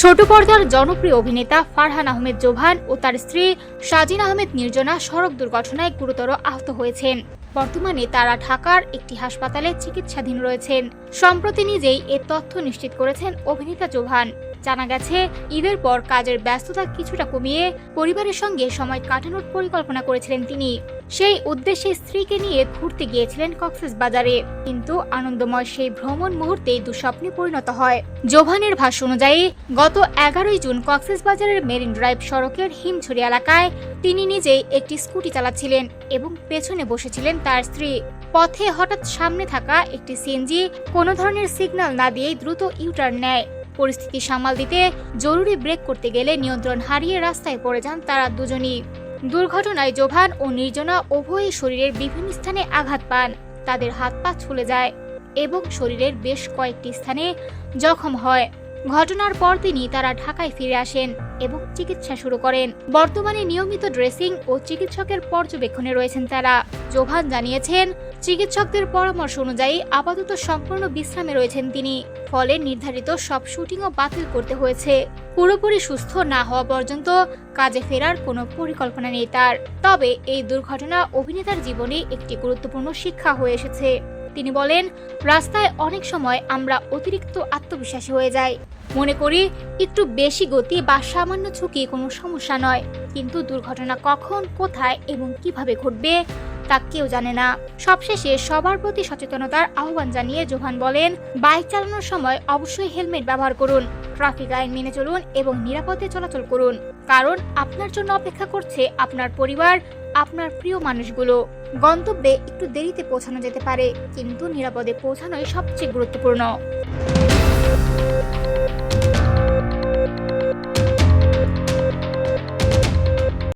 ছোট পর্দার জনপ্রিয় অভিনেতা ফারহান আহমেদ জোভান ও তার স্ত্রী সাজিন আহমেদ নির্জনা সড়ক দুর্ঘটনায় গুরুতর আহত হয়েছেন। বর্তমানে তারা ঢাকার একটি হাসপাতালে চিকিৎসাধীন রয়েছেন। সম্প্রতি নিজেই এ তথ্য নিশ্চিত করেছেন অভিনেতা জোভান। জানা গেছে, ঈদের পর কাজের ব্যস্ততা কিছুটা কমিয়ে পরিবারের সঙ্গে সময় কাটানোর পরিকল্পনা করেছিলেন তিনি। সেই উদ্দেশ্যে স্ত্রীকে নিয়ে ঘুরতে গিয়েছিলেন কক্সবাজারে, কিন্তু আনন্দময় সেই ভ্রমণ মুহূর্তেই দুঃস্বপ্নে পরিণত হয়। জোভানের ভাষ্য অনুযায়ী গত 11 জুন কক্সবাজারের মেরিন ড্রাইভ সড়কের হিমছড়ি এলাকায় তিনি নিজেই একটি স্কুটি চালাচ্ছিলেন এবং পেছনে বসেছিলেন তার স্ত্রী। পথে হঠাৎ সামনে থাকা একটি সিএনজি কোনো ধরনের সিগন্যাল না দিয়েই দ্রুত ইউটার্ন নেয়। পরিস্থিতি সামাল দিতে জরুরি ব্রেক করতে গেলে নিয়ন্ত্রণ হারিয়ে রাস্তায় পড়ে যান তারা দুজনই। দুর্ঘটনায় জোভান ও নির্জনা উভয়ই শরীরের বিভিন্ন স্থানে আঘাত পান। তাদের হাত পা ছুলে যায় এবং শরীরের বেশ কয়েকটি স্থানে জখম হয়। ঘটনার পর তারা ঢাকায় ফিরে আসেন এবং চিকিৎসা শুরু করেন। বর্তমানে নিয়মিত ড্রেসিং ও চিকিৎসকের পর্যবেক্ষণে রয়েছেন তারা। জোভান জানিয়েছেন, চিকিৎসকদের পরামর্শ অনুযায়ী আপাতত সম্পূর্ণ বিশ্রামে রয়েছেন তিনি। ফলে নির্ধারিত সব শুটিংও বাতিল করতে হয়েছে। পুরোপুরি সুস্থ না হওয়া পর্যন্ত কাজে ফেরার কোনো পরিকল্পনা নেই তার। তবে এই দুর্ঘটনা অভিনেতার জীবনে একটি গুরুত্বপূর্ণ শিক্ষা হয়ে এসেছে। তিনি বলেন, রাস্তায় অনেক সময় আমরা অতিরিক্ত আত্মবিশ্বাসী হয়ে যাই, মনে করি একটু বেশি গতি বা সামান্য ঝুঁকি কোনো সমস্যা নয়, কিন্তু দুর্ঘটনা কখন, কোথায় এবং কিভাবে ঘটবে তা কেউ জানে না। সবশেষে সবার প্রতি সচেতনতার আহ্বান জানিয়ে জোভান বলেন, বাইক চালানোর সময় অবশ্যই হেলমেট ব্যবহার করুন, ট্রাফিক আইন মেনে চলুন এবং নিরাপদে চলাচল করুন, কারণ আপনার জন্য অপেক্ষা করছে আপনার পরিবার, আপনার প্রিয় মানুষগুলো। গন্তব্যে একটু দেরিতে পৌঁছানো যেতে পারে, কিন্তু নিরাপদে পৌঁছানোই সবচেয়ে গুরুত্বপূর্ণ।